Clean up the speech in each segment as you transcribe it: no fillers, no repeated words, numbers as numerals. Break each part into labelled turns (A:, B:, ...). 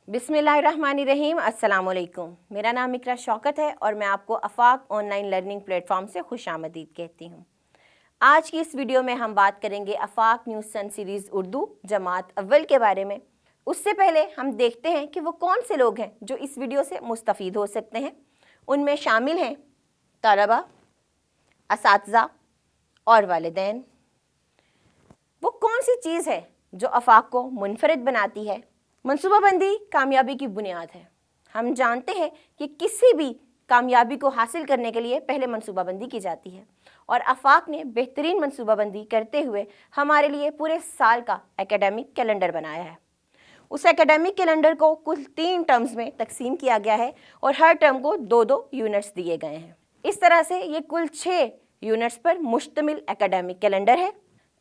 A: बिस्मिल्लाहिर्रहमानिर्रहीम। अस्सलामुअलैकुम। मेरा नाम इकरा शौकत है और मैं आपको आफाक ऑनलाइन लर्निंग प्लेटफॉर्म से खुशामदीद कहती हूँ। आज की इस वीडियो में हम बात करेंगे आफाक न्यूज़ सन सीरीज़ उर्दू जमात अव्वल के बारे में। उससे पहले हम देखते हैं कि वो कौन से लोग हैं जो इस वीडियो से मुस्तफ़ीद हो सकते हैं। उनमें शामिल हैं तलबा, असातिज़ा और वालिदैन। वो कौन सी चीज़ है जो आफाक को मुनफरिद बनाती है? मनसूबाबंदी कामयाबी की बुनियाद है। हम जानते हैं कि किसी भी कामयाबी को हासिल करने के लिए पहले मनसूबाबंदी की जाती है और आफाक ने बेहतरीन मनसूबाबंदी करते हुए हमारे लिए पूरे साल का एकेडमिक कैलेंडर बनाया है। उस एकेडमिक कैलेंडर को कुल 3 टर्म्स में तकसीम किया गया है और हर टर्म को 2-2 यूनिट्स दिए गए हैं। इस तरह से ये कुल 6 यूनिट्स पर मुश्तमिल एकेडमिक कैलेंडर है।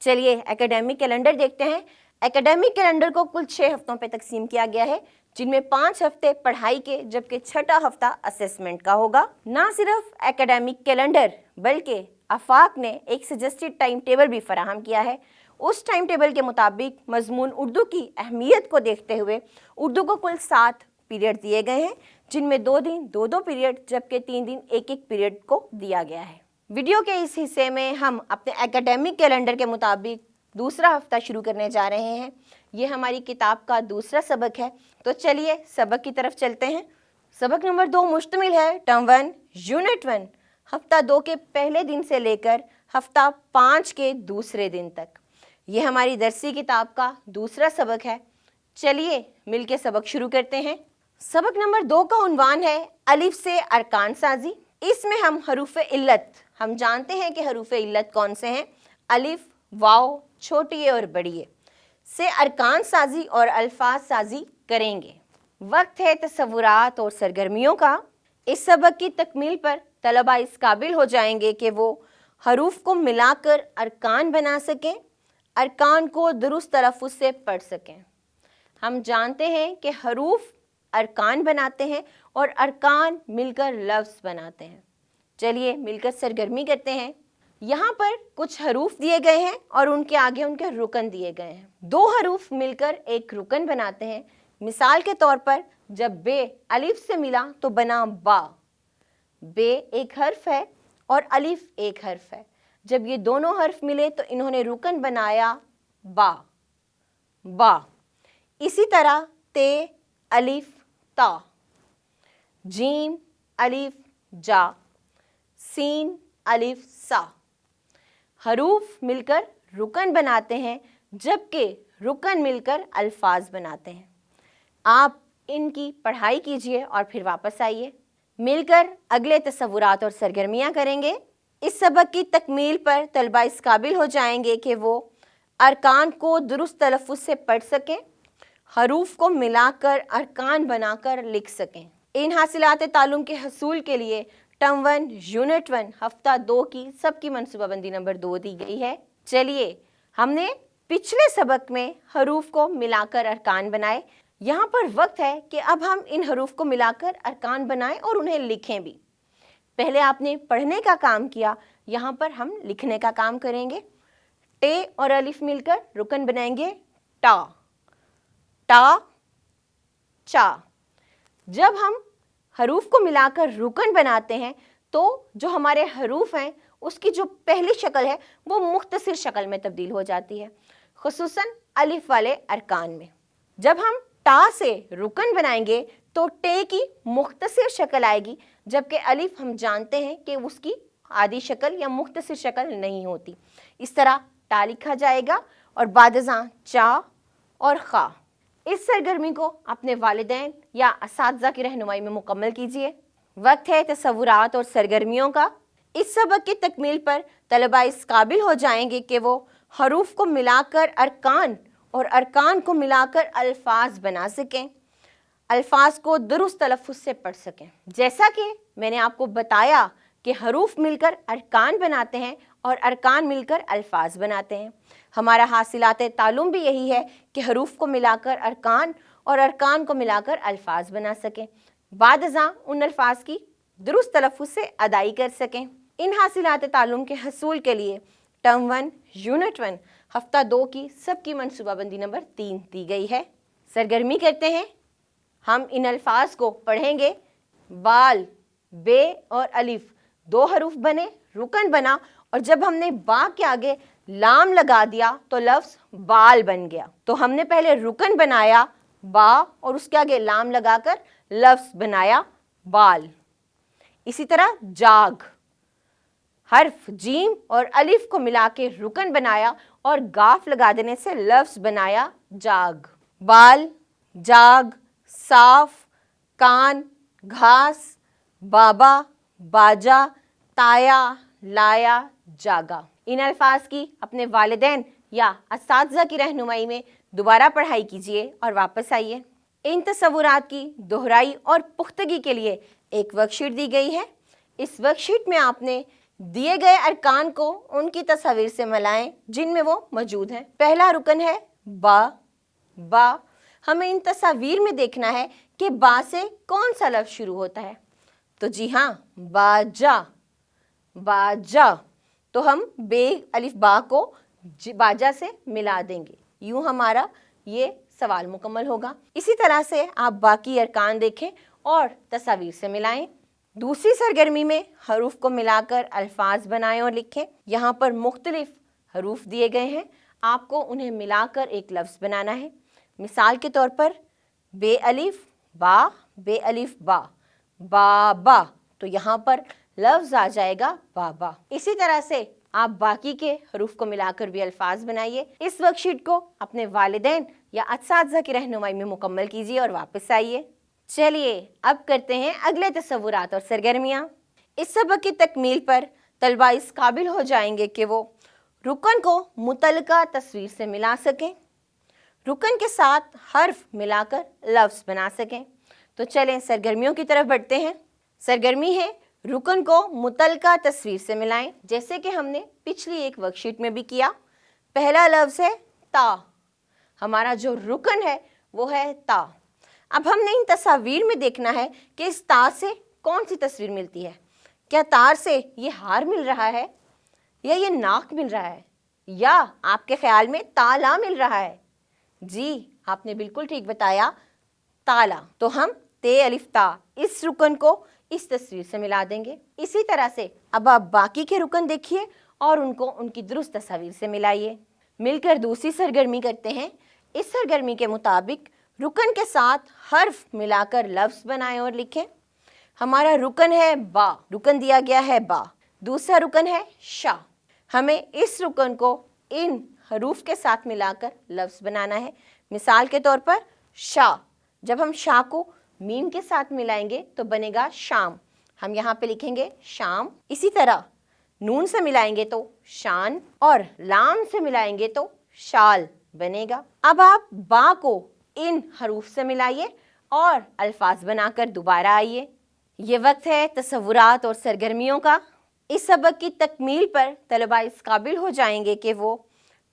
A: चलिए एकेडमिक कैलेंडर देखते हैं। एकेडमिक कैलेंडर को कुल 6 हफ्तों पे तकसीम किया गया है, जिनमें 5 हफ्ते पढ़ाई के जबकि 6ठा हफ्ता असेसमेंट का होगा। ना सिर्फ एकेडमिक कैलेंडर बल्कि आफाक ने एक सजेस्टेड टाइम टेबल भी फराहम किया है। उस टाइम टेबल के मुताबिक मजमून उर्दू की अहमियत को देखते हुए उर्दू को कुल 7 पीरियड दिए गए हैं, जिनमें 2 दिन 2-2 पीरियड जबकि 3 दिन 1-1 पीरियड को दिया गया है। वीडियो के इस हिस्से में हम अपने एकेडमिक कैलेंडर के मुताबिक दूसरा हफ्ता शुरू करने जा रहे हैं। ये हमारी किताब का दूसरा सबक है, तो चलिए सबक की तरफ चलते हैं। सबक नंबर 2 मुश्तमिल है टर्म 1 यूनिट 1 हफ्ता 2 के पहले दिन से लेकर हफ्ता 5 के दूसरे दिन तक। ये हमारी दरसी किताब का दूसरा सबक है। चलिए मिलकर सबक शुरू करते हैं। सबक नंबर 2 का उन्वान है अलिफ से अरकान साजी। इसमें हम हरूफ इल्लत, हम जानते हैं कि हरूफ इल्लत कौन से हैं, अलिफ, वाव, छोटी ए और बड़ी ए से अरकान साजी और अल्फाज साजी करेंगे। वक्त है तसव्वुरात और सरगर्मियों का। इस सबक की तकमील पर तलबा इस काबिल हो जाएंगे कि वो हरूफ को मिलाकर अरकान बना सकें, अरकान को दुरुस्त तलफ़्फ़ुज़ से पढ़ सकें। हम जानते हैं कि हरूफ अरकान बनाते हैं और अरकान मिलकर लफ्ज़ बनाते हैं। चलिए मिलकर सरगर्मी करते हैं। यहाँ पर कुछ हरूफ दिए गए हैं और उनके आगे उनके रुकन दिए गए हैं। 2 हरूफ मिलकर एक रुकन बनाते हैं। मिसाल के तौर पर जब बे अलिफ से मिला तो बना बा। बे एक हर्फ है और अलिफ एक हर्फ है। जब ये दोनों हर्फ मिले तो इन्होंने रुकन बनाया बा बा। इसी तरह ते अलिफ ता, जीम अलिफ जा, सीन अलिफ सा। हरूफ मिलकर रुकन बनाते हैं जबकि रुकन मिलकर अल्फाज बनाते हैं। आप इनकी पढ़ाई कीजिए और फिर वापस आइए। मिलकर अगले तसव्वुरात और सरगर्मियाँ करेंगे। इस सबक की तकमील पर तलबा इस काबिल हो जाएंगे कि वो अरकान को दुरुस्त तलफ़्फ़ुज़ से पढ़ सकें, हरूफ को मिलाकर अरकान बनाकर लिख सकें। इन हासिलात तालुम के हसूल के लिए टर्म 1 यूनिट 1 हफ्ता 2 की सबकी मनसूबाबंदी नंबर 2 दी गई है। चलिए हमने पिछले सबक में हरूफ को मिलाकर अरकान बनाए। यहाँ पर वक्त है कि अब हम इन हरूफ को मिलाकर अरकान बनाएं और उन्हें लिखें भी। पहले आपने पढ़ने का काम किया, यहाँ पर हम लिखने का काम करेंगे। टे और अलिफ मिलकर रुकन बनाएंगे टा टा चा। जब हम हरूफ को मिलाकर रुकन बनाते हैं तो जो हमारे हरूफ हैं उसकी जो पहली शक्ल है वो मुख्तसर शक्ल में तब्दील हो जाती है, खुसूसन अलिफ वाले अरकान में। जब हम टा से रुकन बनाएंगे तो टे की मुख्तसर शक्ल आएगी, जबकि अलिफ हम जानते हैं कि उसकी आधी शक्ल या मुख्तसर शक्ल नहीं होती। इस तरह टा लिखा जाएगा और बादज़ां चा और खा। इस सरगर्मी को अपने वालिदैन या असातिज़ा की रहनुमाई में मुकम्मल कीजिए। वक्त है तसव्वुरात और सरगर्मियों का। इस सबक की तकमील पर तलबा इस काबिल हो जाएंगे कि वो हरूफ को मिलाकर अरकान और अरकान को मिलाकर अल्फाज बना सकें, अल्फाज को दुरुस्त तलफ़्फ़ुज़ से पढ़ सकें। जैसा कि मैंने आपको बताया कि हरूफ मिलकर अरकान बनाते हैं और अरकान मिलकर अल्फाज बनाते हैं। हमारा हासिलात तालुम भी यही है कि हरूफ को मिलाकर अरकान और अरकान को मिलाकर अल्फाज बना सकें, बादज़ां उन अल्फाज की दुरुस्त तलफ़्फ़ुज़ से अदाई कर सकें। इन हासिलात तालुम के हसूल के लिए टर्म 1 यूनिट 1 हफ्ता 2 की सबकी मनसूबाबंदी नंबर 3 दी गई है। सरगर्मी करते हैं। हम इन अल्फाज को पढ़ेंगे। बाल, बे और अलिफ 2 हरूफ बने, रुकन बना, और जब हमने बा के आगे लाम लगा दिया तो लफ्ज़ बाल बन गया। तो हमने पहले रुकन बनाया बा और उसके आगे लाम लगाकर लफ्ज़ बनाया बाल। इसी तरह जाग, हर्फ जीम और अलिफ को मिला के रुकन बनाया और गाफ लगा देने से लफ्ज़ बनाया जाग। बाल, जाग, साफ, कान, घास, बाबा, बाजा, ताया, लाया, जागा। इन अल्फाज की अपने वालिदैन या असातिज़ा की रहनुमाई में दोबारा पढ़ाई कीजिए और वापस आइए। इन तसव्वुरात की दोहराई और पुख्तगी के लिए एक वर्कशीट दी गई है। इस वर्कशीट में आपने दिए गए अरकान को उनकी तस्वीर से मिलाएं जिनमें वो मौजूद हैं। पहला रुकन है बा। बा, हमें इन तस्वीर में देखना है कि बा से कौन सा लफ्ज़ शुरू होता है। तो जी हाँ, बाजा, बाजा। तो हम बे अलिफ बा को बाजा से मिला देंगे। यूं हमारा ये सवाल मुकम्मल होगा। इसी तरह से आप बाकी अरकान देखें और तस्वीर से मिलाएं। दूसरी सरगर्मी में हरूफ को मिलाकर अल्फाज बनाएं और लिखें। यहाँ पर मुख्तलिफ हरूफ दिए गए हैं, आपको उन्हें मिलाकर एक लफ्ज़ बनाना है। मिसाल के तौर पर बे अलिफ बा, बे अलिफ बा, बाबा, तो यहाँ पर लफ्ज़ आ जाएगा बाबा। इसी तरह से आप बाकी के हरूफ को मिलाकर भी अल्फाज बनाइए। इस वर्कशीट को अपने वालिदैन या असातिज़ा की रहनुमाई में मुकम्मल कीजिए और वापस आइए। चलिए अब करते हैं अगले तसव्वुरात और सरगर्मियाँ। इस सबक की तकमील पर तलबा इस काबिल हो जाएंगे कि वो रुकन को मुतलका तस्वीर से मिला सकें, रुकन के साथ हर्फ मिलाकर लफ्ज़ बना सकें। तो चलें सरगर्मियों की तरफ बढ़ते हैं। सरगर्मी है रुकन को मुतलका तस्वीर से मिलाएं, जैसे कि हमने पिछली एक वर्कशीट में भी किया। पहला लफ्ज़ है ता। हमारा जो रुकन है वो है ता। अब हमने इन तस्वीर में देखना है कि इस ता से कौन सी तस्वीर मिलती है। क्या तार से ये हार मिल रहा है, या ये नाक मिल रहा है, या आपके ख्याल में ताला मिल रहा है? जी, आपने बिल्कुल ठीक बताया, ताला। तो हम ते अलिफ ता इस रुकन को इस तस्वीर से मिला देंगे। इसी तरह से अब आप बाकी के रुकन देखिए और उनको उनकी दुरुस्त तस्वीर से मिलाइए। मिलकर दूसरी सरगर्मी करते हैं। इस सरगर्मी के मुताबिक रुकन के साथ हर्फ मिलाकर लफ्ज़ बनाएं और लिखें। हमारा रुकन है बा, रुकन दिया गया है बा। दूसरा रुकन है शा। हमें इस रुकन को इन हरूफ के साथ मिलाकर लफ्ज़ बनाना है। मिसाल के तौर पर शा, जब हम शा को मीम के साथ मिलाएंगे तो बनेगा शाम, हम यहाँ पे लिखेंगे शाम। इसी तरह नून से मिलाएंगे तो शान, और लाम से मिलाएंगे तो शाल बनेगा। अब आप बा को इन हरूफ से मिलाइए और अल्फाज बनाकर दोबारा आइए। ये वक्त है तसव्वुरात और सरगर्मियों का। इस सबक की तकमील पर तलबा इस काबिल हो जाएंगे कि वो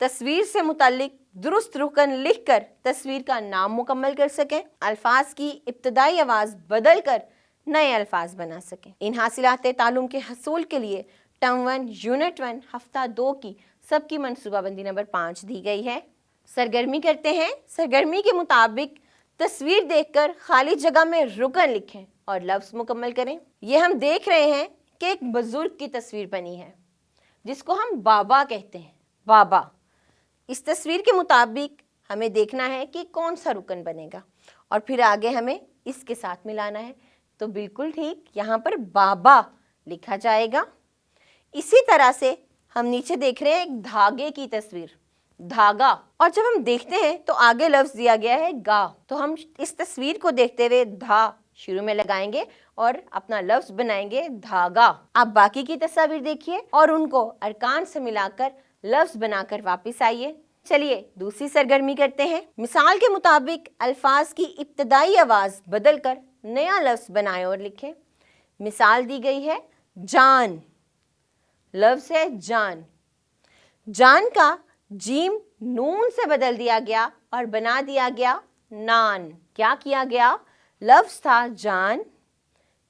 A: तस्वीर से मुताल्लिक दुरुस्त रुकन लिखकर तस्वीर का नाम मुकम्मल कर सकें, अल्फाज की इब्तदाई आवाज़ बदल कर नए अल्फाज बना सकें। इन हासिलात तालुम के हसूल के लिए टर्म 1 यूनिट 1 हफ्ता 2 की सबकी मनसूबाबंदी नंबर 5 दी गई है। सरगर्मी करते हैं। सरगर्मी के मुताबिक तस्वीर देखकर खाली जगह में रुकन लिखें और लफ्ज़ मुकम्मल करें। ये हम देख रहे हैं कि एक बुजुर्ग की तस्वीर बनी है जिसको हम बाबा कहते हैं, बाबा। इस तस्वीर के मुताबिक हमें देखना है कि कौन सा रुकन बनेगा और फिर आगे हमें इसके साथ मिलाना है। तो बिल्कुल ठीक, यहाँ पर बाबा लिखा जाएगा। इसी तरह से हम नीचे देख रहे हैं एक धागे की तस्वीर, धागा, और जब हम देखते हैं तो आगे लफ्ज़ दिया गया है गा। तो हम इस तस्वीर को देखते हुए धा शुरू में लगाएंगे और अपना लफ्ज़ बनाएंगे धागा। आप बाकी की तस्वीर देखिए और उनको अरकान से मिलाकर लफ्ज़ बनाकर वापस आइए। चलिए दूसरी सरगर्मी करते हैं। मिसाल के मुताबिक अल्फाज की इब्तदाई आवाज़ बदल कर नया लफ्ज़ बनाएं और लिखें। मिसाल दी गई है जान, लफ्ज़ है जान। जान का जीम नून से बदल दिया गया और बना दिया गया नान। क्या किया गया? लफ्ज़ था जान,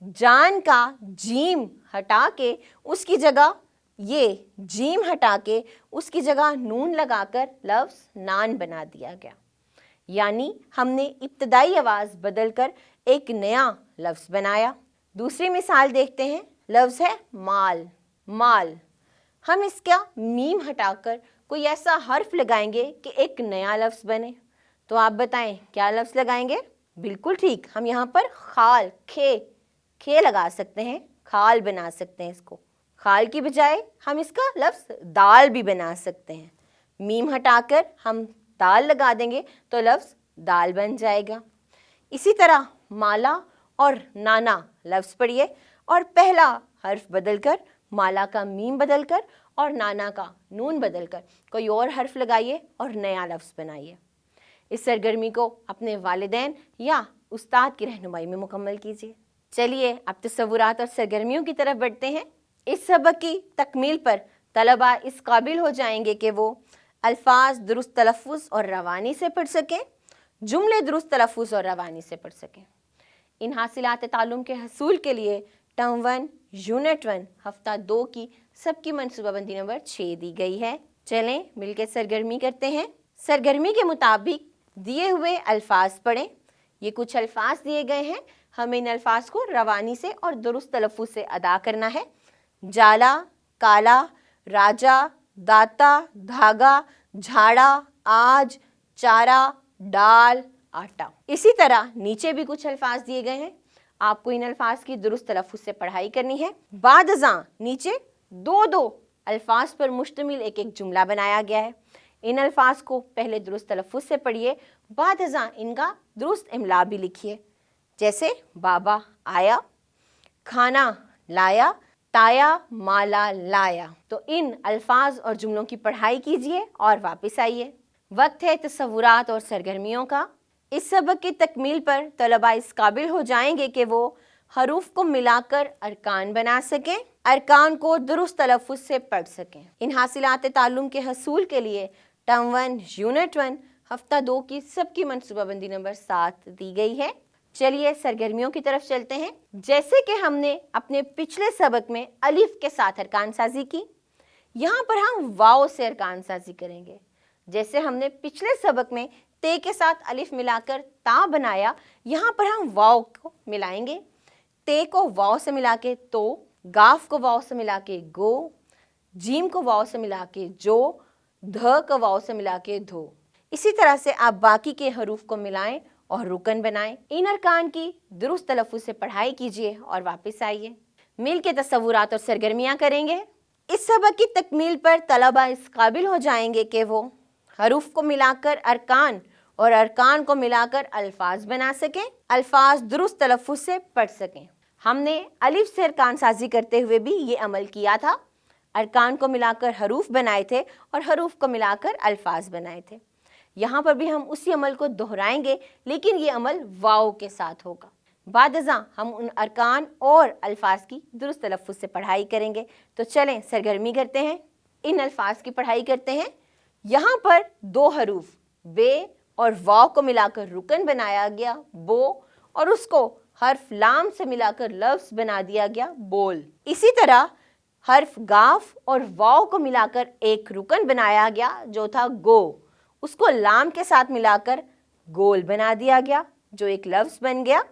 A: जान का जीम हटा के उसकी जगह ये जीम हटा के उसकी जगह नून लगाकर लफ्ज़ नान बना दिया गया। यानी हमने इब्तदाई आवाज़ बदल कर एक नया लफ्ज़ बनाया। दूसरी मिसाल देखते हैं, लफ्ज़ है माल। माल, हम इसका मीम हटाकर कोई ऐसा हर्फ लगाएंगे कि एक नया लफ्ज़ बने। तो आप बताएं क्या लफ्ज़ लगाएंगे? बिल्कुल ठीक, हम यहाँ पर खाल, खे लगा सकते हैं, खाल बना सकते हैं इसको। खाल की बजाय हम इसका लफ्ज़ दाल भी बना सकते हैं। मीम हटाकर हम दाल लगा देंगे तो लफ्ज़ दाल बन जाएगा। इसी तरह माला और नाना लफ्ज़ पढ़िए और पहला हर्फ बदलकर माला का मीम बदलकर और नाना का नून बदलकर कोई और हर्फ लगाइए और नया लफ्ज़ बनाइए। इस सरगर्मी को अपने वालिदैन या उस्ताद की रहनुमाई में मुकम्मल कीजिए। चलिए अब तसव्वुरात और सरगर्मियों की तरफ बढ़ते हैं। इस सबक की तकमील पर तलबा इस काबिल हो जाएंगे कि वो अल्फाज दुरुस्त तलफ़्फ़ुज़ और रवानी से पढ़ सकें, जुमले दुरुस्त तलफ़्फ़ुज़ और रवानी से पढ़ सकें। इन हासिलात ताल्लुम के हसूल के लिए टर्म 1 यूनिट 1 हफ्ता 2 की सबकी मनसूबाबंदी नंबर 6 दी गई है। चलें मिलकर सरगर्मी करते हैं। सरगर्मी के मुताबिक दिए हुए अल्फाज पढ़ें। ये कुछ अल्फाज दिए गए हैं, हमें इन अल्फाज को रवानी से और दुरुस्त तलफ़्फ़ुज़ से अदा करना है। जाला, काला, राजा, दाता, धागा, झाड़ा, आज, चारा, डाल, आटा। इसी तरह नीचे भी कुछ अल्फाज दिए गए हैं, आपको इन अल्फाज की दुरुस्त तलफ़्फ़ुज़ से पढ़ाई करनी है। बाद अज़ां नीचे दो अल्फाज पर मुश्तमिल एक एक जुमला बनाया गया है। इन अल्फाज को पहले दुरुस्त तलफ़्फ़ुज़ से पढ़िए, बाद अज़ां इनका दुरुस्त इमला भी लिखिए। जैसे बाबा आया, खाना लाया, ताया माला लाया। तो इन अल्फाज और जुमलों की पढ़ाई कीजिए और वापस आइए। वक्त है तसव्वुरात और सरगर्मियों का। इस सबक की तकमील पर तलबा इस काबिल हो जाएंगे कि वो हरूफ को मिलाकर अरकान बना सकें, अरकान को दुरुस्त तलफ़्फ़ुज़ से पढ़ सकें। इन हासिलात ताल्लुम के हसूल के लिए टर्म 1 यूनिट 1 हफ्ता 2 की सबकी मनसूबाबंदी नंबर 7 दी गई है। चलिए सरगर्मियों की तरफ चलते हैं। जैसे कि हमने अपने पिछले सबक में अलिफ के साथ अरकान साजी की, यहाँ पर हम वाव से अरकान साजी करेंगे। जैसे हमने पिछले सबक में ते के साथ अलिफ मिलाकर ता बनाया, यहाँ पर हम वाव को मिलाएंगे। ते को वाव से मिला के तो, गाफ को वाव से मिला के गो, जीम को वाव से मिला के जो, ध को वाव से मिला के धो। इसी तरह से आप बाकी के हरूफ को मिलाएं और रुकन बनाएं। इन अरकान की दुरुस्त तलफ़्फ़ुज़ से पढ़ाई कीजिए और वापस आइए। मिल के तसव्वुरात और सरगर्मियाँ करेंगे। इस सबक की तकमील पर तलबा इस काबिल हो जाएंगे कि वो हरूफ को मिलाकर अरकान और अरकान को मिलाकर अल्फाज बना सकें, अल्फाज दुरुस्त तलफ़्फ़ुज़ से पढ़ सकें। हमने अलिफ से अरकान साजी करते हुए भी ये अमल किया था। अरकान को मिलाकर हरूफ बनाए थे और हरूफ को मिलाकर अल्फाज बनाए थे। यहाँ पर भी हम उसी अमल को दोहराएंगे, लेकिन ये अमल वाव के साथ होगा। बाद अज़ां हम उन अरकान और अल्फाज की दुरुस्त तलफ़्फ़ुज़ से पढ़ाई करेंगे। तो चलें सरगर्मी करते हैं, इन अल्फाज की पढ़ाई करते हैं। यहाँ पर दो हरूफ बे और वाव को मिलाकर रुकन बनाया गया बो, और उसको हर्फ लाम से मिलाकर लफ्ज़ बना दिया गया बोल। इसी तरह हर्फ गाफ और वाव को मिलाकर एक रुकन बनाया गया जो था गो, उसको लाम के साथ मिलाकर गोल बना दिया गया जो एक लफ्ज़ बन गया।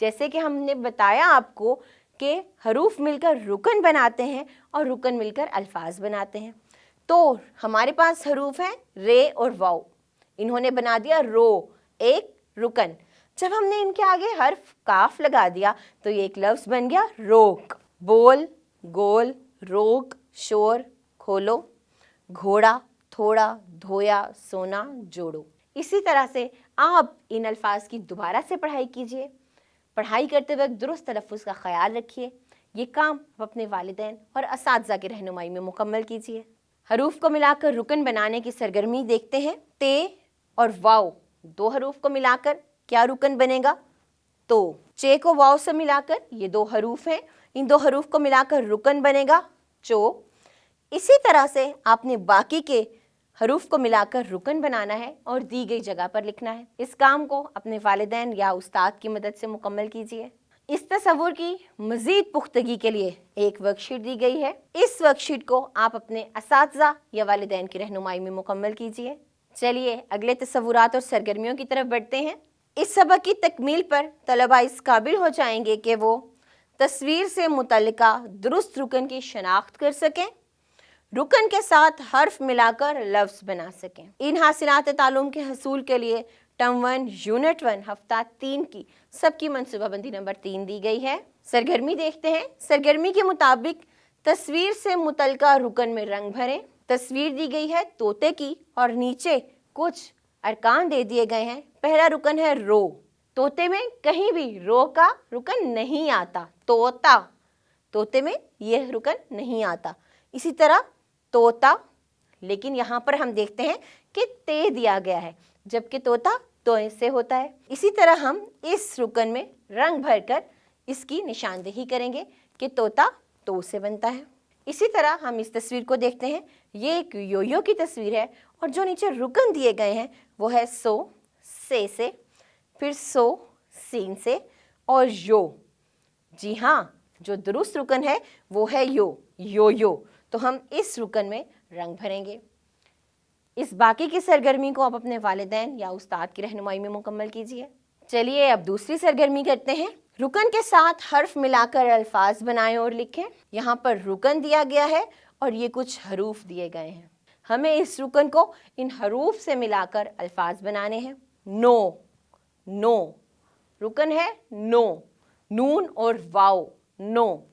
A: जैसे कि हमने बताया आपको कि हरूफ मिलकर रुकन बनाते हैं और रुकन मिलकर अल्फाज बनाते हैं। तो हमारे पास हरूफ हैं रे और वाव, इन्होंने बना दिया रो, एक रुकन। जब हमने इनके आगे हर्फ काफ लगा दिया तो ये एक लफ्ज़ बन गया रोक। बोल, गोल, रोक, शोर, खोलो, घोड़ा, थोड़ा, धोया, सोना, जोड़ो। इसी तरह से आप इन अल्फाज की दोबारा से पढ़ाई कीजिए। पढ़ाई करते वक्त दुरुस्त तलफ़्फ़ुज़ का ख्याल रखिए। ये काम आप अपने वालिदैन और असातिज़ा की रहनुमाई में मुकम्मल कीजिए। हरूफ को मिलाकर रुकन बनाने की सरगर्मी देखते हैं। ते और वाव दो हरूफ को मिलाकर क्या रुकन बनेगा? तो चे को वाव से मिलाकर ये दो हरूफ हैं, इन दो हरूफ को मिलाकर रुकन बनेगा चो। इसी तरह से आपने बाकी के हरूफ को मिलाकर रुकन बनाना है और दी गई जगह पर लिखना है। इस काम को अपने वालिदैन या उस्ताद की मदद से मुकम्मल कीजिए। इस तसव्वुर की मज़ीद पुख्तगी के लिए एक वर्कशीट दी गई है। इस वर्कशीट को आप अपने असातिज़ा या वालिदैन की रहनुमाई में मुकम्मल कीजिए। चलिए अगले तस्वुरात और सरगर्मियों की तरफ बढ़ते हैं। इस सबक की तकमील पर तलबा इस काबिल हो जाएंगे कि वो तस्वीर से मुतल्लिका दुरुस्त रुकन की शनाख्त कर सकें, रुकन के साथ हर्फ मिलाकर लफ्ज़ बना सकें। इन हासिलात तालुम के हसूल के लिए टर्म 1 यूनिट 1 हफ्ता 3 की सबकी मनसूबाबंदी नंबर 3 दी गई है। सरगर्मी देखते हैं। सरगर्मी के मुताबिक तस्वीर से मुतल्लिका रुकन में रंग भरें। तस्वीर दी गई है तोते की और नीचे कुछ अरकान दे दिए गए हैं। पहला रुकन है रो। तोते में कहीं भी रो का रुकन नहीं आता। तोते में यह रुकन नहीं आता। इसी तरह तोता, लेकिन यहाँ पर हम देखते हैं कि ते दिया गया है, जबकि तोता तोए से होता है। इसी तरह हम इस रुकन में रंग भरकर इसकी निशानदेही करेंगे कि तोता तो से बनता है। इसी तरह हम इस तस्वीर को देखते हैं। ये एक योयो की तस्वीर है और जो नीचे रुकन दिए गए हैं वो है सो से, फिर सो सीन से और यो। जी हाँ, जो दुरुस्त रुकन है वो है यो। तो हम इस रुकन में रंग भरेंगे। इस बाकी की सरगर्मी को आप अपने वालिदैन या उस्ताद की रहनुमाई में मुकम्मल कीजिए। चलिए अब दूसरी सरगर्मी करते हैं। रुकन के साथ हर्फ मिलाकर अल्फाज बनाएं और लिखें। यहाँ पर रुकन दिया गया है और ये कुछ हरूफ दिए गए हैं। हमें इस रुकन को इन हरूफ से मिलाकर अल्फाज बनाने हैं। नो, रुकन है नो, नून और वाओ, नो।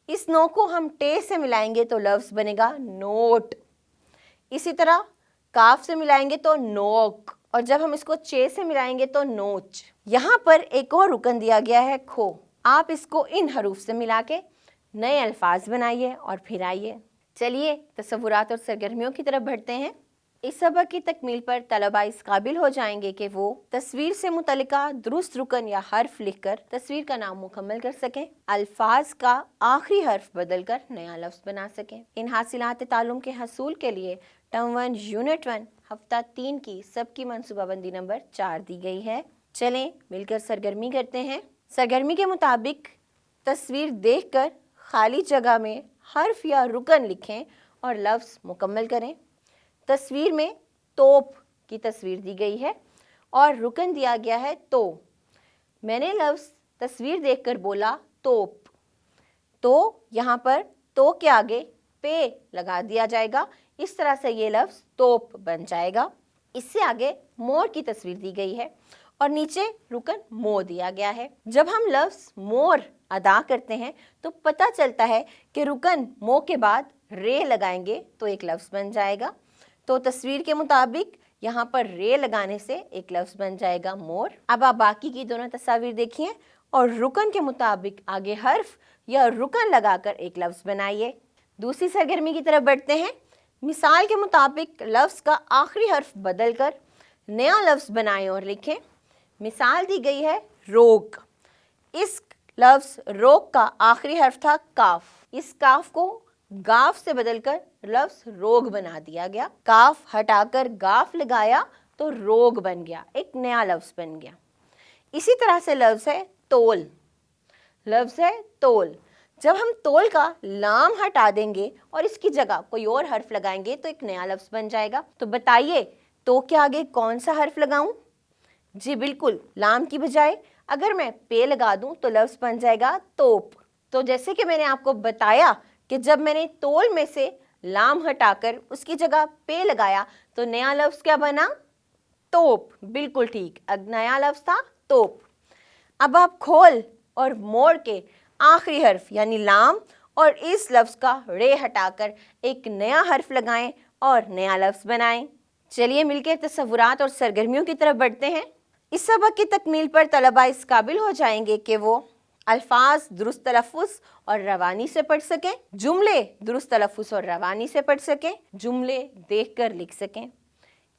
A: इस नो को हम टे से मिलाएंगे तो लफ्ज़ बनेगा नोट। इसी तरह काफ से मिलाएंगे तो नोक, और जब हम इसको चे से मिलाएंगे तो नोच। यहाँ पर एक और रुकन दिया गया है खो। आप इसको इन हरूफ से मिला के नए अल्फाज बनाइए और फिर आइए। चलिए तस्वुरात और सरगर्मियों की तरफ बढ़ते हैं। इस सबक की तकमील पर तलबा इस काबिल हो जाएंगे कि वो तस्वीर से मुतल्लिका दुरुस्त रुकन या हर्फ लिखकर तस्वीर का नाम मुकम्मल कर सकें, अल्फाज का आखिरी हर्फ बदलकर नया लफ्ज़ बना सकें। इन हासिलात तालुम के हसूल के लिए टर्म 1 यूनिट 1 हफ्ता 3 की सबकी मनसूबाबंदी नंबर 4 दी गई है। चलें मिलकर सरगर्मी करते हैं। सरगर्मी के मुताबिक तस्वीर देखकर खाली जगह में हर्फ या रुकन लिखें और लफ्ज़ मुकम्मल करें। तस्वीर में तोप की तस्वीर दी गई है और रुकन दिया गया है तो। मैंने लफ्ज़ तस्वीर देखकर बोला तोप, तो यहाँ पर तो के आगे पे लगा दिया जाएगा। इस तरह से ये लफ्ज़ तोप बन जाएगा। इससे आगे मोर की तस्वीर दी गई है और नीचे रुकन मो दिया गया है। जब हम लफ्ज़ मोर अदा करते हैं तो पता चलता है कि रुकन मो के बाद रे लगाएंगे तो एक लफ्ज़ बन जाएगा। तो तस्वीर के मुताबिक यहाँ पर रे लगाने से एक लफ्ज़ बन जाएगा मोर। अब आप बाकी की दोनों तस्वीर देखिए और रुकन के मुताबिक आगे हर्फ या रुकन लगाकर एक लफ्ज़ बनाइए। दूसरी सरगर्मी की तरफ बढ़ते हैं। मिसाल के मुताबिक लफ्ज़ का आखिरी हर्फ बदलकर नया लफ्ज़ बनाएं और लिखें। मिसाल दी गई है रोग। इस लफ्ज़ रोग का आखिरी हर्फ था काफ। इस काफ को गाफ से बदलकर लफ्ज़ रोग बना दिया गया। काफ हटाकर गाफ लगाया तो रोग बन गया, एक नया लफ्ज़ बन गया। इसी तरह से लफ्ज़ है तोल। लफ्ज़ है तोल। जब हम तोल का लाम हटा देंगे और इसकी जगह कोई और हर्फ लगाएंगे तो एक नया लफ्ज़ बन जाएगा। तो बताइए तो के आगे कौन सा हर्फ लगाऊं? जी बिल्कुल, लाम की बजाय अगर मैं पे लगा दूं तो लफ्ज़ बन जाएगा तोप। तो जैसे कि मैंने आपको बताया कि जब मैंने तोल में से लाम हटाकर उसकी जगह पे लगाया तो नया लफ्ज़ क्या बना? तोप। बिल्कुल ठीक, नया लफ्ज़ था तोप। अब आप खोल और मोड़ के आखिरी हर्फ यानी लाम और इस लफ्ज़ का रे हटाकर एक नया हर्फ लगाएं और नया लफ्ज़ बनाएं। चलिए मिलकर तस्वुरात और सरगर्मियों की तरफ बढ़ते हैं। इस सबक की तकमील पर तलबा इस काबिल हो जाएंगे कि वो अल्फाज दुरुस्त तलफ़्फ़ुज़ और रवानी से पढ़ सकें, जुमले दुरुस्त तलफ़्फ़ुज़ और रवानी से पढ़ सकें, जुमले देखकर लिख सकें।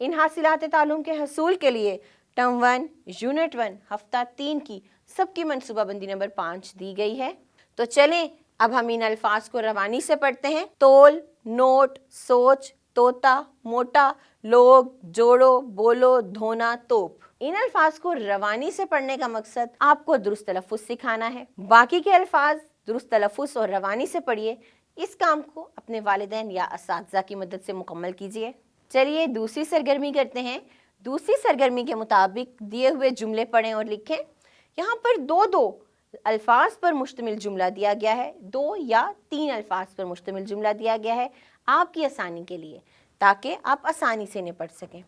A: इन हासिलात तालुम के हसूल के लिए टर्म 1 यूनिट 1 हफ्ता 3 की सबकी मनसूबाबंदी नंबर 5 दी गई है। तो चलें अब हम इन अल्फाज को रवानी से पढ़ते हैं। तोल, नोट, सोच, तोता, मोटा, लोग, जोड़ो, बोलो, धोना, तोप। इन अल्फाज को रवानी से पढ़ने का मकसद आपको दुरुस्त तलफ़्फ़ुज़ सिखाना है। बाकी के अल्फाज दुरुस्त तलफ़्फ़ुज़ और रवानी से पढ़िए। इस काम को अपने वालिदैन या असातिज़ा की मदद से मुकम्मल कीजिए। चलिए दूसरी सरगर्मी करते हैं। दूसरी सरगर्मी के मुताबिक दिए हुए जुमले पढ़ें और लिखें। यहाँ पर दो दो अल्फाज पर मुश्तमिल जुमला दिया गया है, 2 या 3 अल्फाज पर मुश्तमिल जुमला दिया गया है आपकी आसानी के लिए, ताकि आप आसानी से इन्हें पढ़ सकें।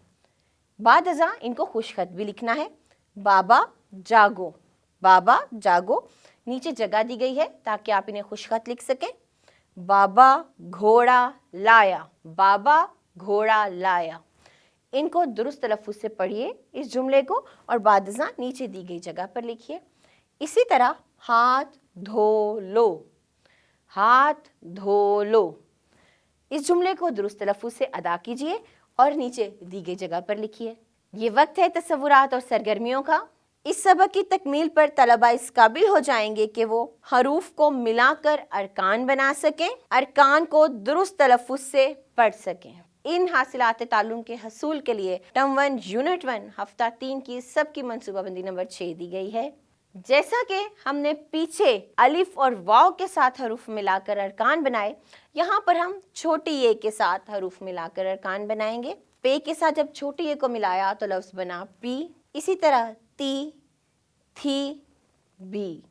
A: बाद अज़ा इनको खुशखत भी लिखना है। बाबा जागो, बाबा जागो, नीचे जगह दी गई है ताकि आप इन्हें खुशखत लिख सकें। बाबा घोड़ा लाया, बाबा घोड़ा लाया। इनको दुरुस्त तलफ़्फ़ुज़ से पढ़िए इस जुमले को और बाद अज़ा नीचे दी गई जगह पर लिखिए। इसी तरह हाथ धो लो, हाथ धो लो, इस जुमले को दुरुस्त तलफ़्फ़ुज़ से अदा कीजिए और नीचे दी गई जगह पर लिखिए। ये वक्त है तसव्वुरात और सरगर्मियों का। इस सबक की तकमील पर तलबा इस काबिल हो जाएंगे कि वो हरूफ को मिलाकर अरकान बना सकें, अरकान को दुरुस्त तलफ़्फ़ुज़ से पढ़ सकें। इन हासिलात ताल्लुम के हसूल के लिए टर्म 1 यूनिट 1 हफ्ता 3 की सबकी मनसूबाबंदी नंबर 6 दी गई है। जैसा कि हमने पीछे अलिफ और वाव के साथ हरूफ मिलाकर अरकान बनाए, यहाँ पर हम छोटी ए के साथ हरूफ मिलाकर अरकान बनाएंगे। पे के साथ जब छोटी ए को मिलाया तो लफ्ज़ बना पी। इसी तरह ती, थी, बी।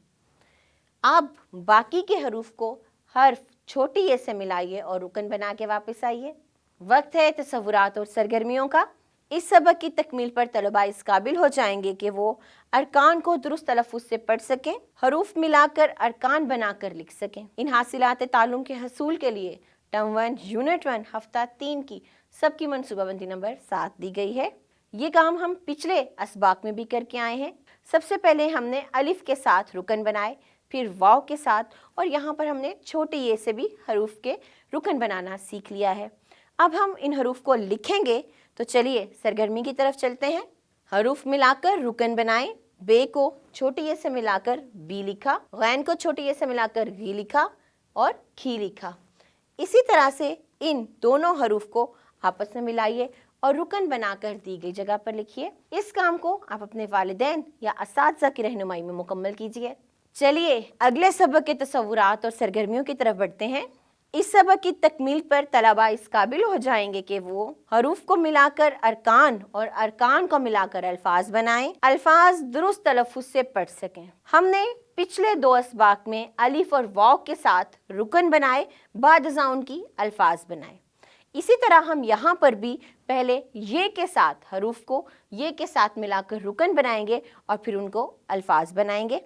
A: अब बाकी के हरूफ को हर्फ छोटी ए से मिलाइए और रुकन बना के वापस आइए। वक्त है तसव्वुरात और सरगर्मियों का। इस सबक की तकमील पर तलबा इस काबिल हो जाएंगे कि वो अरकान को दुरुस्त तलफ़्फ़ुज़ से पढ़ सकें, हरूफ मिलाकर अरकान बनाकर लिख सकें। इन हासिलात ताल्लुम के हसूल के लिए टर्म 1 यूनिट 1 हफ्ता 3 की सबकी मनसूबाबंदी नंबर 7 दी गई है। ये काम हम पिछले असबाक में भी करके आए हैं। सबसे पहले हमने अलिफ के साथ रुकन बनाए, फिर वाव के साथ, और यहाँ पर हमने छोटी ए से भी हरूफ के रुकन बनाना सीख लिया है। अब हम इन हरूफ को लिखेंगे, तो चलिए सरगर्मी की तरफ चलते हैं। हरूफ मिलाकर रुकन बनाएं। बे को छोटी ए से मिलाकर बी लिखा, गैन को छोटी ए से मिलाकर गी लिखा और खी लिखा। इसी तरह से इन दोनों हरूफ को आपस में मिलाइए और रुकन बनाकर दी गई जगह पर लिखिए। इस काम को आप अपने वालिदैन या असातिज़ा की रहनुमाई में मुकम्मल कीजिए। चलिए अगले सबक के तसव्वुरात और सरगर्मियों की तरफ बढ़ते हैं। इस सबक की तकमील पर तलबा इस काबिल हो जाएंगे कि वो हरूफ को मिलाकर अरकान और अरकान को मिलाकर अल्फाज बनाएं, अल्फाज दुरुस्त तलफ़्फ़ुज़ से पढ़ सकें। हमने पिछले 2 असबाक में अलिफ और वाव के साथ रुकन बनाए, बाद अज़ा उनकी अल्फाज बनाए। इसी तरह हम यहाँ पर भी पहले ये के साथ हरूफ को ये के साथ मिलाकर रुकन बनाएंगे और फिर उनको अल्फाज बनाएंगे।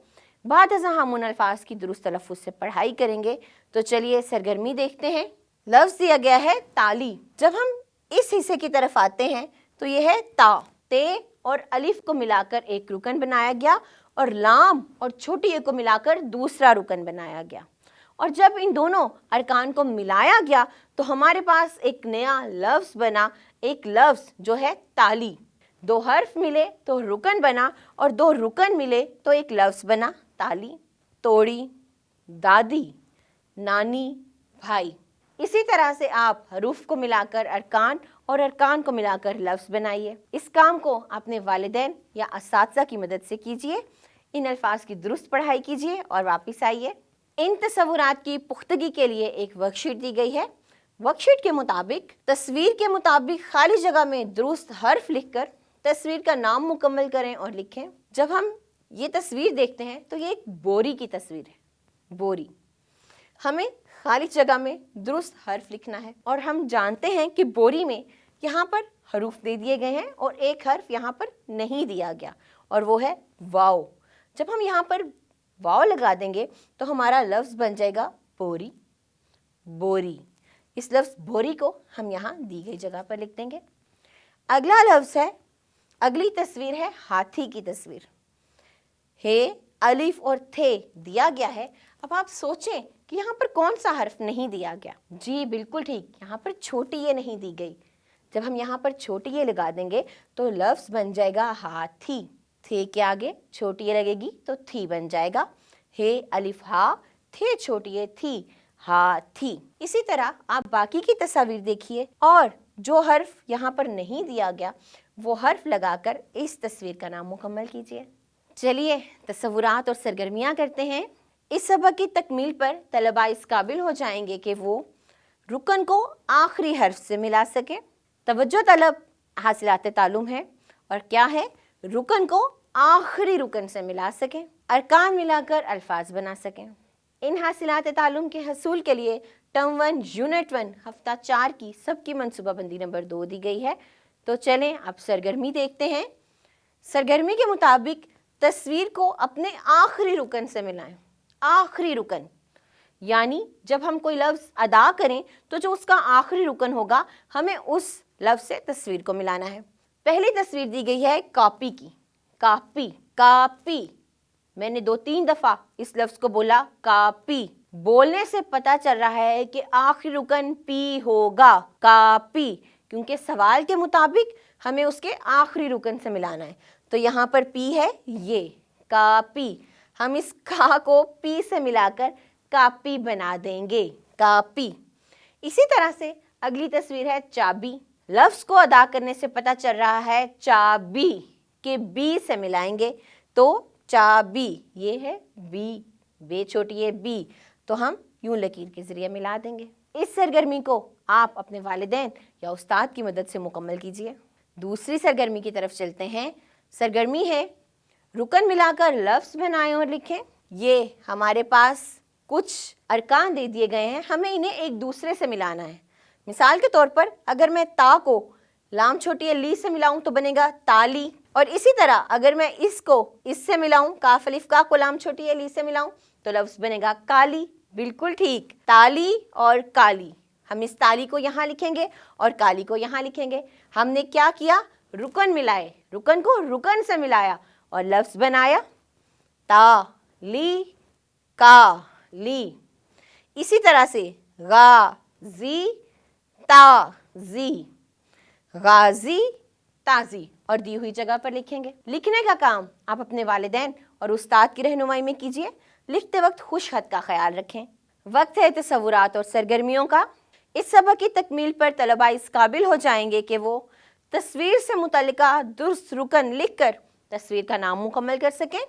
A: बाद अज़ा हम उन अल्फाज की दुरुस्त तलफ़्फ़ुज़ से पढ़ाई करेंगे। तो चलिए सरगर्मी देखते हैं। लफ्ज़ दिया गया है ताली। जब हम इस हिस्से की तरफ आते हैं तो यह है ता। ते और अलिफ को मिलाकर एक रुकन बनाया गया और लाम और छोटी ए को मिलाकर दूसरा रुकन बनाया गया, और जब इन दोनों अरकान को मिलाया गया तो हमारे पास एक नया लफ्ज़ बना, एक लफ्ज़ जो है ताली। 2 हर्फ मिले तो रुकन बना और 2 रुकन मिले तो एक लफ्ज़ बना ताली। तोड़ी, दादी, नानी, भाई। इसी तरह से आप हरूफ को मिलाकर अरकान और अरकान को मिलाकर लफ्ज़ बनाइए। इस काम को अपने वालिदैन या असातिज़ा की मदद से कीजिए। इन अल्फाज की दुरुस्त पढ़ाई कीजिए और वापस आइए। इन तसव्वुरात की पुख्तगी के लिए एक वर्कशीट दी गई है। वर्कशीट के मुताबिक तस्वीर के मुताबिक खाली जगह में दुरुस्त हर्फ लिखकर तस्वीर का नाम मुकम्मल करें और लिखें। जब हम ये तस्वीर देखते हैं तो ये एक बोरी की तस्वीर है। बोरी। हमें खाली जगह में दुरुस्त हर्फ लिखना है और हम जानते हैं कि बोरी में यहाँ पर हरूफ दे दिए गए हैं और एक हर्फ यहाँ पर नहीं दिया गया और वो है वाव। जब हम यहाँ पर वाव लगा देंगे तो हमारा लफ्ज़ बन जाएगा बोरी, बोरी। इस लफ्ज़ बोरी को हम यहाँ दी गई जगह पर लिख देंगे। अगला लफ्ज़ है, अगली तस्वीर है हाथी की तस्वीर। हे, अलिफ और थे दिया गया है। अब आप सोचें कि यहाँ पर कौन सा हर्फ नहीं दिया गया। जी बिल्कुल ठीक, यहाँ पर छोटी ये नहीं दी गई। जब हम यहाँ पर छोटी ये लगा देंगे तो लफ्ज़ बन जाएगा हाथी। थे के आगे छोटी ये लगेगी तो थी बन जाएगा। हे अलिफ हा, थे छोटी ये थी, हाथी। इसी तरह आप बाकी की तस्वीर देखिए और जो हर्फ यहाँ पर नहीं दिया गया वो हर्फ लगाकर इस तस्वीर का नाम मुकम्मल कीजिए। चलिए तसव्वुरात और सरगर्मियाँ करते हैं। इस सबक की तकमील पर तलबा इस काबिल हो जाएंगे कि वो रुकन को आखिरी हर्फ से मिला सके, तवज्जो तलब हासिलात तालुम है और क्या है, रुकन को आखिरी रुकन से मिला सकें, अरकान मिलाकर अल्फाज बना सकें। इन हासिलात तालुम के हसूल के लिए टर्म 1 यूनिट 1 हफ्ता 4 की सबकी मनसूबाबंदी नंबर 2 दी गई है। तो चलें अब सरगर्मी देखते हैं। सरगर्मी के मुताबिक तस्वीर को अपने आखिरी रुकन से मिलाएं। आखिरी रुकन यानी जब हम कोई लफ्ज़ अदा करें तो जो उसका आखिरी रुकन होगा हमें उस लफ्ज़ से तस्वीर को मिलाना है। पहली तस्वीर दी गई है कॉपी की। कॉपी, कॉपी, मैंने 2-3 दफ़ा इस लफ्ज़ को बोला कॉपी। बोलने से पता चल रहा है कि आखिरी रुकन पी होगा, कॉपी, क्योंकि सवाल के मुताबिक हमें उसके आखिरी रुकन से मिलाना है। तो यहाँ पर पी है, ये कॉपी, हम इस का को पी से मिलाकर कॉपी बना देंगे, कॉपी। इसी तरह से अगली तस्वीर है चाबी। लफ्ज़ को अदा करने से पता चल रहा है चाबी के बी से मिलाएंगे तो चाबी, ये है बी, बे छोटी है बी, तो हम यूं लकीर के ज़रिए मिला देंगे। इस सरगर्मी को आप अपने वालिदैन या उस्ताद की मदद से मुकम्मल कीजिए। दूसरी सरगर्मी की तरफ चलते हैं। सरगर्मी है रुकन मिलाकर लफ्ज़ बनाएं और लिखें। ये हमारे पास कुछ अरकान दे दिए गए हैं, हमें इन्हें एक दूसरे से मिलाना है। मिसाल के तौर पर अगर मैं ता को लाम छोटी है ली से मिलाऊं तो बनेगा ताली, और इसी तरह अगर मैं इसको इससे मिलाऊं, काफ अलिफ का को लाम छोटी है ली से मिलाऊं तो लफ्ज़ बनेगा काली। बिल्कुल ठीक, ताली और काली। हम इस ताली को यहाँ लिखेंगे और काली को यहाँ लिखेंगे। हमने क्या किया, रुकन मिलाए, रुकन को रुकन से मिलाया और लफ्ज़ बनाया ता ली का ली। इसी तरह से गाजी ताजी, गाजी ताजी, और दी हुई जगह पर लिखेंगे। लिखने का काम आप अपने वालिदैन और उस्ताद की रहनुमाई में कीजिए। लिखते वक्त खुश खत का ख्याल रखें। वक्त है तसव्वुरात और सरगर्मियों का। इस सबक की तकमील पर तलबा इस काबिल हो जाएंगे कि वो तस्वीर से मुतल्लिका दुरुस्त रुकन लिखकर तस्वीर का नाम मुकम्मल कर सकें,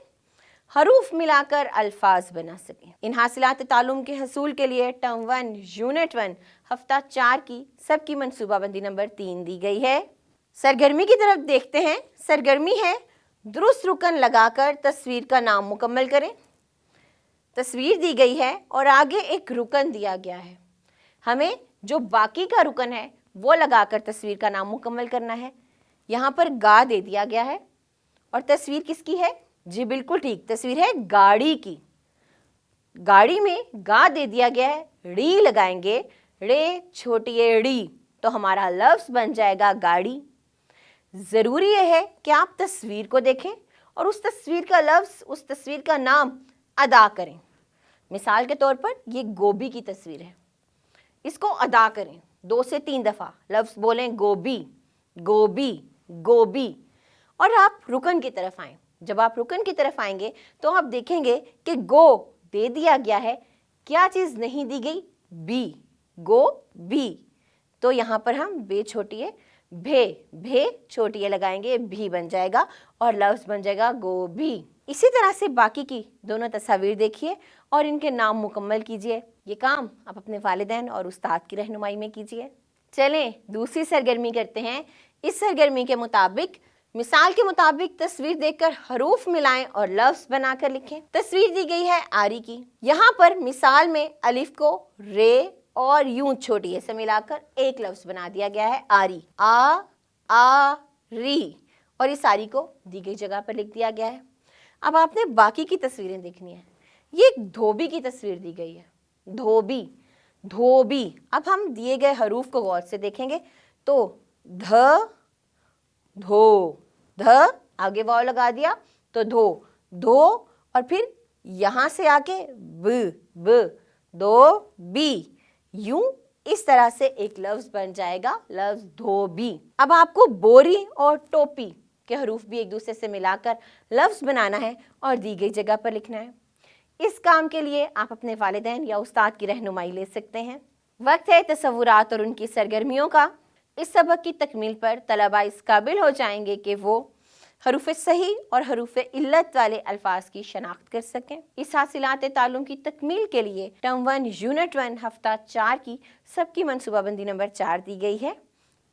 A: हरूफ मिलाकर अल्फाज बना सकें। इन हासिलात तालुम के हसूल के लिए टर्म 1 यूनिट 1 हफ्ता 4 की सबकी मनसूबाबंदी नंबर 3 दी गई है। सरगर्मी की तरफ देखते हैं। सरगर्मी है दुरुस्त रुकन लगाकर तस्वीर का नाम मुकम्मल करें। तस्वीर दी गई है और आगे एक रुकन दिया गया है, हमें जो बाकी का रुकन है वो लगाकर तस्वीर का नाम मुकम्मल करना है। यहाँ पर गा दे दिया गया है और तस्वीर किसकी है, जी बिल्कुल ठीक, तस्वीर है गाड़ी की। गाड़ी में गा दे दिया गया है, ड़ी लगाएंगे, रे छोटी ड़ी, तो हमारा लफ्ज़ बन जाएगा गाड़ी। ज़रूरी यह है कि आप तस्वीर को देखें और उस तस्वीर का लफ्ज़, उस तस्वीर का नाम अदा करें। मिसाल के तौर पर ये गोभी की तस्वीर है, इसको अदा करें 2 से 3 दफ़ा, लफ्ज़ बोलें गोभी, गोभी, गोभी, और आप रुकन की तरफ आएँ। जब आप रुकन की तरफ आएंगे तो आप देखेंगे कि गो दे दिया गया है, क्या चीज़ नहीं दी गई, बी, गो बी, तो यहाँ पर हम बे छोटी है भे, भे छोटी है लगाएंगे, भी बन जाएगा और लफ्ज़ बन जाएगा गोभी। इसी तरह से बाकी की दोनों तस्वीर देखिए और इनके नाम मुकम्मल कीजिए। ये काम आप अपने वालिदैन और उस्ताद की रहनुमाई में कीजिए। चलें दूसरी सरगर्मी करते हैं। इस सरगर्मी के मुताबिक मिसाल के मुताबिक तस्वीर देखकर हरूफ मिलाएं और लफ्ज़ बनाकर लिखें। तस्वीर दी गई है आरी की। यहाँ पर मिसाल में अलिफ को रे और यूं छोटी से मिलाकर एक लफ्ज़ बना दिया गया है आरी, आ री, और इस आरी को दी गई जगह पर लिख दिया गया है। अब आपने बाकी की तस्वीरें देखनी है। ये एक धोबी की तस्वीर दी गई है, धोबी, धोबी। अब हम दिए गए हरूफ को गौर से देखेंगे तो ध, धो, ध, आगे वाव लगा दिया तो धो, धो, और फिर यहाँ से आके ब, ब, दो बी, यूं इस तरह से एक लफ्ज़ बन जाएगा, लफ्ज़ धोबी। अब आपको बोरी और टोपी के हरूफ भी एक दूसरे से मिलाकर लफ्ज़ बनाना है और दी गई जगह पर लिखना है। इस काम के लिए आप अपने वालिदैन या उस्ताद की रहनुमाई ले सकते हैं। वक्त है तसव्वुरात और उनकी सरगर्मियों का। इस सबक की तकमील पर तलबा इस काबिल हो जाएंगे कि वो हरूफ सही और हरूफ इल्लत वाले अल्फाज की शनाख्त कर सकें। इस हासिलात तालुम की तकमील के लिए टर्म 1 यूनिट 1 हफ्ता 4 की सबकी मनसूबाबंदी नंबर 4 दी गई है।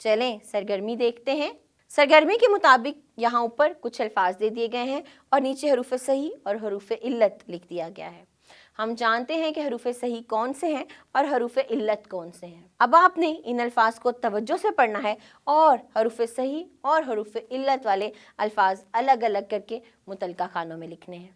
A: चलें सरगर्मी देखते हैं। सरगर्मी के मुताबिक यहाँ ऊपर कुछ अल्फाज दे दिए गए हैं और नीचे हरूफ सही और हरूफ इल्लत लिख दिया गया है। हम जानते हैं कि हरूफ सही कौन से हैं और हरूफ इल्लत कौन से हैं। अब आपने इन अल्फाज को तवज्जो से पढ़ना है और हरूफ सही और हरूफ इल्लत वाले अल्फाज अलग अलग करके मुतलका खानों में लिखने हैं।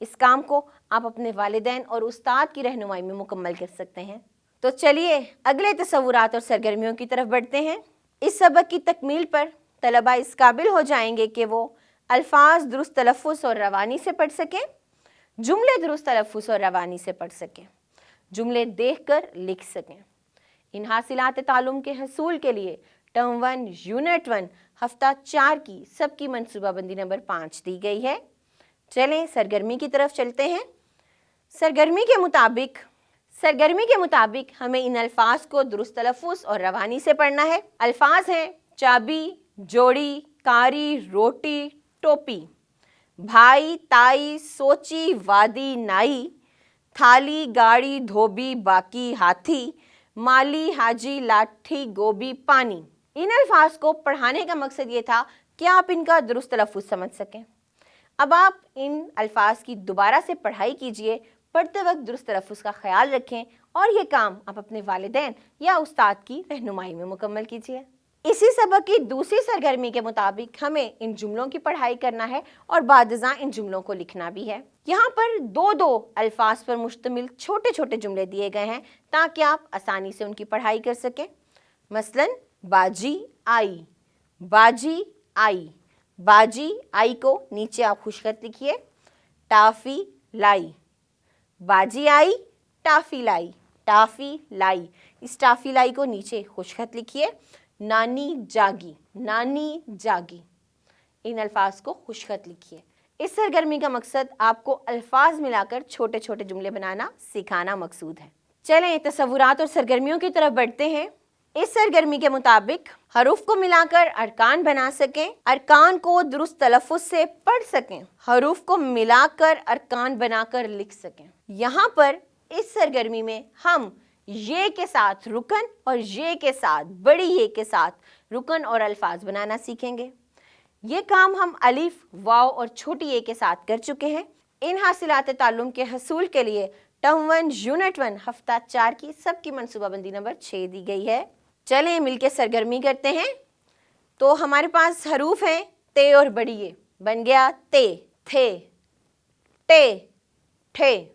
A: इस काम को आप अपने वालिदैन और उस्ताद की रहनुमाई में मुकम्मल कर सकते हैं। तो चलिए अगले तसव्वुरात और सरगर्मियों की तरफ बढ़ते हैं। इस सबक की तकमील पर तलबा इस काबिल हो जाएंगे कि वो अल्फाज दुरुस्त तलफ़्फ़ुज़ और रवानी से पढ़ सकें, जुमले दुरुस्त तलफ़्फ़ुज़ और रवानी से पढ़ सकें, जुमले देखकर लिख सकें। इन हासिलात तालुम के हसूल के लिए टर्म 1 यूनिट 1 हफ्ता 4 की सबकी मनसूबाबंदी नंबर 5 दी गई है। चलें सरगर्मी की तरफ चलते हैं। सरगर्मी के मुताबिक हमें इन अल्फाज को दुरुस्त तलफ़्फ़ुज़ और रवानी से पढ़ना है। अल्फाज हैं चाबी, जोड़ी, कारी, रोटी, टोपी, भाई, ताई, सोची, वादी, नाई, थाली, गाड़ी, धोबी, बाकी, हाथी, माली, हाजी, लाठी, गोभी, पानी। इन अल्फाज को पढ़ाने का मकसद ये था कि आप इनका दुरुस्त तलफ़्फ़ुज़ समझ सकें। अब आप इन अल्फाज की दोबारा से पढ़ाई कीजिए, पढ़ते वक्त दुरुस्त तलफ़्फ़ुज़ का ख्याल रखें और ये काम आप अपने वालिदैन या उस्ताद की रहनुमाई में मुकम्मल कीजिए। इसी सबक की दूसरी सरगर्मी के मुताबिक हमें इन जुमलों की पढ़ाई करना है और बादज़ा इन जुमलों को लिखना भी है। यहाँ पर दो अल्फाज पर मुश्तमिल छोटे छोटे जुमले दिए गए हैं ताकि आप आसानी से उनकी पढ़ाई कर सकें। मसलन बाजी आई, बाजी आई, बाजी आई को नीचे आप खुशखत लिखिए। टाफ़ी लाई, बाजी आई, टाफ़ी लाई, टाफ़ी लाई, इस टाफ़ी लाई को नीचे खुशखत लिखिए। नानी जागी, नानी जागी, इन अल्फाज को खुशखत लिखिए। इस सरगर्मी का मकसद आपको अल्फाज मिलाकर छोटे छोटे जुमले बनाना सिखाना मकसूद है। चलें तसव्वुरात और सरगर्मियों की तरफ बढ़ते हैं। इस सरगर्मी के मुताबिक हरूफ को मिलाकर अरकान बना सकें, अरकान को दुरुस्त तलफ़्फ़ुज़ से पढ़ सकें, हरूफ को मिलाकर अरकान बनाकर लिख सकें। यहाँ पर इस सरगर्मी में हम ये के साथ रुकन और ये के साथ बड़ी ये के साथ रुकन और अल्फाज बनाना सीखेंगे। ये काम हम अलिफ, वाव और छोटी ए के साथ कर चुके हैं। इन हासिलात ताल्लुम के हसूल के लिए टर्म 1 यूनिट 1 हफ्ता 4 की सबकी मनसूबाबंदी नंबर 6 दी गई है। चलें मिलके सरगर्मी करते हैं। तो हमारे पास हरूफ हैं ते और बड़ी ए, बन गया ते, थे, टे, ठे,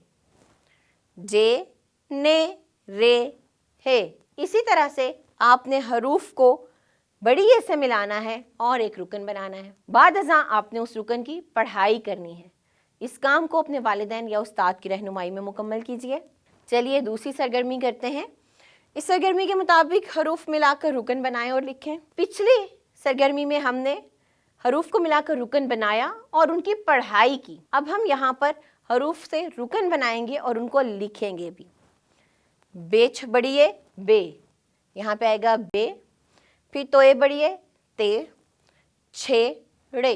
A: जे, ने, रे, हे। इसी तरह से आपने हरूफ को बड़ी ए से मिलाना है और एक रुकन बनाना है। बाद अज़ां आपने उस रुकन की पढ़ाई करनी है। इस काम को अपने वालिदैन या उस्ताद की रहनुमाई में मुकम्मल कीजिए। चलिए दूसरी सरगर्मी करते हैं। इस सरगर्मी के मुताबिक हरूफ मिलाकर रुकन बनाएं और लिखें। पिछली सरगर्मी में हमने हरूफ को मिलाकर रुकन बनाया और उनकी पढ़ाई की। अब हम यहाँ पर हरूफ से रुकन बनाएंगे और उनको लिखेंगे भी। बेच बड़िए बे, यहाँ पे आएगा बे, फिर तोए बड़िए ते, छे रे।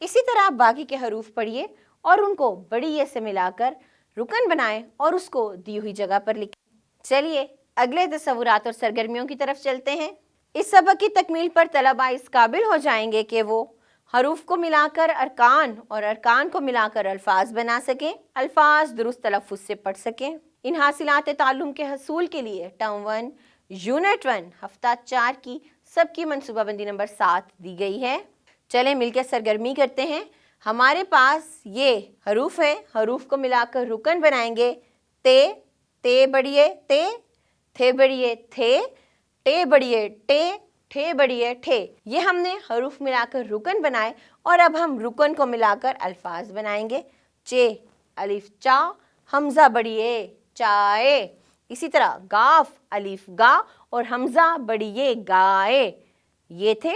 A: इसी तरह बाकी के हरूफ पढ़िए और उनको बड़ी ए से मिलाकर रुकन बनाएं और उसको दी हुई जगह पर लिखें। चलिए अगले तसव्वुरात और सरगर्मियों की तरफ चलते हैं। इस सबक की तकमील पर तलबा इस काबिल हो जाएंगे कि वो हरूफ को मिलाकर अरकान और अरकान को मिलाकर अल्फाज बना सकें, अल्फाज दुरुस्त तलफ़्फ़ुज़ से पढ़ सकें। इन हासिलात ताल्लुम के हसूल के लिए टर्म 1 यूनिट 1 हफ्ता 4 की सबकी मनसूबाबंदी नंबर 7 दी गई है। चलें मिलकर सरगर्मी करते हैं। हमारे पास ये हरूफ हैं, हरूफ को मिलाकर रुकन बनाएंगे। ते, ते बड़िए ते, थे बड़िए थे, टे बड़िए टे, ठे बड़िए ठे। ये हमने हरूफ मिलाकर रुकन बनाए और अब हम रुकन को मिलाकर अल्फाज बनाएंगे। चे अलिफ चा, हमजा बड़िए चाए। इसी तरह गाफ अलिफ गा और हमजा बड़िए गाए। ये थे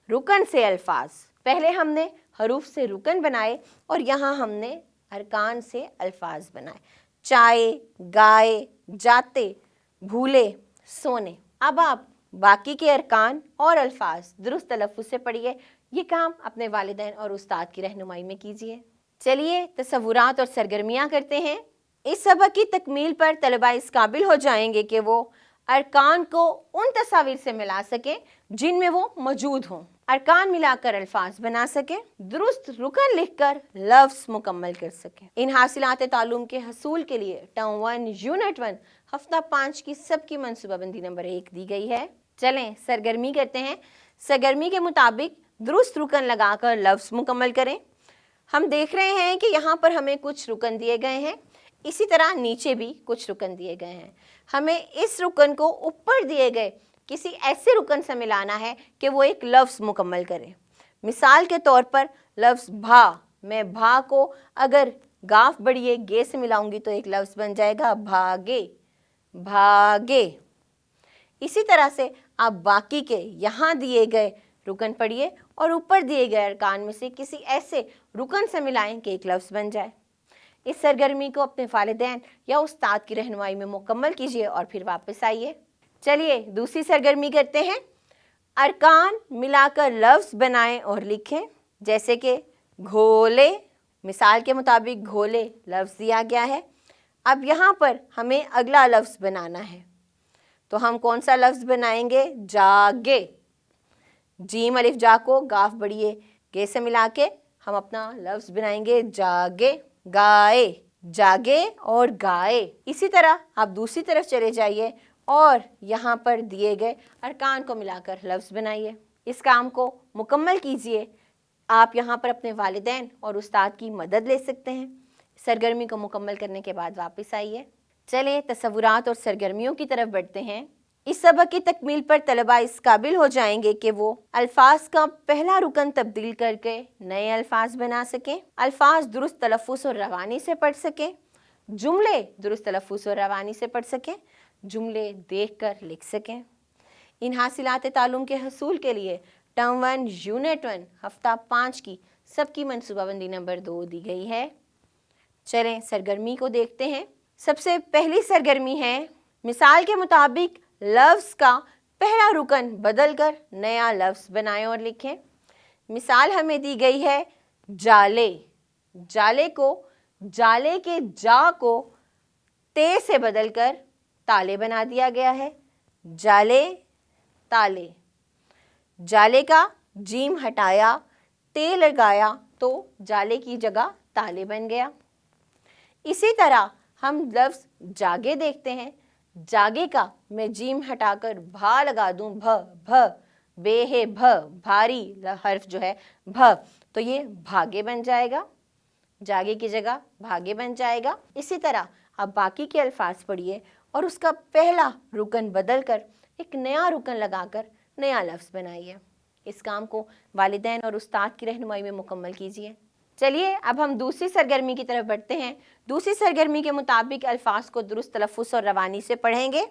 A: रुकन से अल्फाज। पहले हमने हरूफ से रुकन बनाए और यहाँ हमने अरकान से अल्फाज बनाए। चाय, गाए, जाते, भूले, सोने। अब आप बाकी के अरकान और अल्फाज दुरुस्त तलफ़्फ़ुज़ से पढ़िए। ये काम अपने वालिदैन और उस्ताद की रहनुमाई में कीजिए। चलिए तसव्वुरात और सरगर्मियाँ करते हैं। इस सबक की तकमील पर तलबा इस काबिल हो जाएंगे कि वो अरकान को उन तस्वीर से मिला सकें जिनमें वो मौजूद हों, अरकान मिलाकर अल्फाज बना सकें, दुरुस्त रुकन लिखकर लफ्ज़ मुकम्मल कर सकें। इन हासिलात तालुम के हसूल के लिए टर्म 1 यूनिट 1 हफ्ता 5 की सबकी मनसूबाबंदी नंबर 1 दी गई है। चलें सरगर्मी करते हैं। सरगर्मी के मुताबिक दुरुस्त रुकन लगाकर लफ्ज़ मुकम्मल करें। हम देख रहे हैं कि यहाँ पर हमें कुछ रुकन दिए गए हैं, इसी तरह नीचे भी कुछ रुकन दिए गए हैं। हमें इस रुकन को ऊपर दिए गए किसी ऐसे रुकन से मिलाना है कि वो एक लफ्ज़ मुकम्मल करे। मिसाल के तौर पर लफ्ज़ भा, मैं भा को अगर गाफ बढ़िए गे से मिलाऊंगी तो एक लफ्ज़ बन जाएगा भागे, भागे। इसी तरह से आप बाकी के यहाँ दिए गए रुकन पढ़िए और ऊपर दिए गए अरकान में से किसी ऐसे रुकन से मिलाएं कि एक लफ्ज़ बन जाए। इस सरगर्मी को अपने वालिदैन या उस्ताद की रहनुमाई में मुकम्मल कीजिए और फिर वापस आइए। चलिए दूसरी सरगर्मी करते हैं। अरकान मिलाकर लफ्ज़ बनाएं और लिखें, जैसे कि घोले। मिसाल के मुताबिक घोले लफ्ज़ दिया गया है। अब यहाँ पर हमें अगला लफ्ज़ बनाना है, तो हम कौन सा लफ्ज़ बनाएंगे? जागे। जीम अलिफ जा को गाफ बढ़िए गे से मिला के हम अपना लफ्ज़ बनाएंगे जागे, गाए, जागे और गाए। इसी तरह आप दूसरी तरफ चले जाइए और यहाँ पर दिए गए अरकान को मिलाकर लफ्ज़ बनाइए। इस काम को मुकम्मल कीजिए। आप यहाँ पर अपने वालिदैन और उस्ताद की मदद ले सकते हैं। सरगर्मी को मुकम्मल करने के बाद वापस आइए। चलिए तसव्वुरात और सरगर्मियों की तरफ बढ़ते हैं। इस सबक की तकमील पर तलबा इस काबिल हो जाएंगे कि वो अल्फाज का पहला रुकन तब्दील करके नए अल्फाज बना सकें, अल्फाज दुरुस्त तलफ़्फ़ुज़ और रवानी से पढ़ सकें, जुमले दुरुस्त तलफ़्फ़ुज़ और रवानी से पढ़ सकें, जुमले देख कर लिख सकें। इन हासिलात तालुम के हसूल के लिए टर्म 1 यूनिट 1 हफ्ता 5 की सबकी मनसूबाबंदी नंबर 2 दी गई है। चलें सरगर्मी को देखते हैं। सबसे पहली सरगर्मी है, मिसाल के मुताबिक लफ्ज़ का पहला रुकन बदल कर नया लफ्ज़ बनाएं और लिखें। मिसाल हमें दी गई है जाले। जाले को, जाले के जा को ते से बदल कर ताले बना दिया गया है। जाले, ताले। जाले का जीम हटाया, ते लगाया तो जाले की जगह ताले बन गया। इसी तरह हम लफ्ज़ जागे देखते हैं। जागे का मैं जीम हटाकर भा लगा दूं, भ, भ, बे है भ, भारी हर्फ जो है भ, तो ये भागे बन जाएगा। जागे की जगह भागे बन जाएगा। इसी तरह आप बाकी के अल्फाज पढ़िए और उसका पहला रुकन बदल कर एक नया रुकन लगाकर नया लफ्ज़ बनाइए। इस काम को वालिदैन और उस्ताद की रहनुमाई में मुकम्मल कीजिए। चलिए अब हम दूसरी सरगर्मी की तरफ बढ़ते हैं। दूसरी सरगर्मी के मुताबिक अल्फाज को दुरुस्त तलफ़्फ़ुज़ और रवानी से पढ़ेंगे।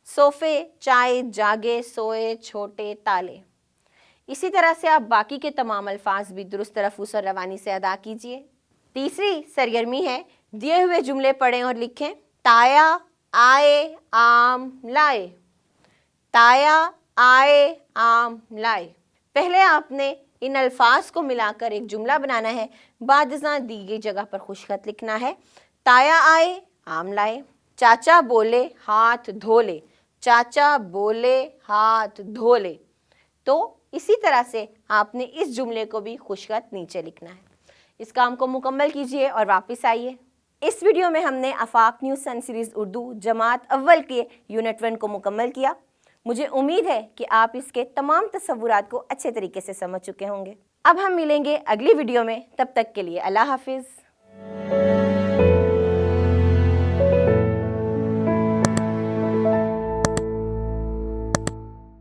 A: सोफ़े, चाय, जागे, सोए, छोटे, ताले। इसी तरह से आप बाकी के तमाम अल्फाज भी दुरुस्त तलफ़्फ़ुज़ और रवानी से अदा कीजिए। तीसरी सरगर्मी है, दिए हुए जुमले पढ़ें और लिखें। ताया, आए, आम, लाए। ताया, आए, आम, लाए। पहले आपने इन अल्फाज को मिलाकर एक जुमला बनाना है। बादज़ां दी गई जगह पर खुशखत लिखना है। ताया आए, आम लाए। चाचा बोले, हाथ धो ले। चाचा बोले, हाथ धो ले। तो इसी तरह से आपने इस जुमले को भी खुशखत नीचे लिखना है। इस काम को मुकम्मल कीजिए और वापस आइए। इस वीडियो में हमने आफाक न्यूज़ सन सीरीज़ उर्दू जमात अव्वल के यूनिट 1 को मुकम्मल किया। मुझे उम्मीद है कि आप इसके तमाम तसव्वुरात को अच्छे तरीके से समझ चुके होंगे। अब हम मिलेंगे अगली वीडियो में, तब तक के लिए अल्लाह हाफिज़।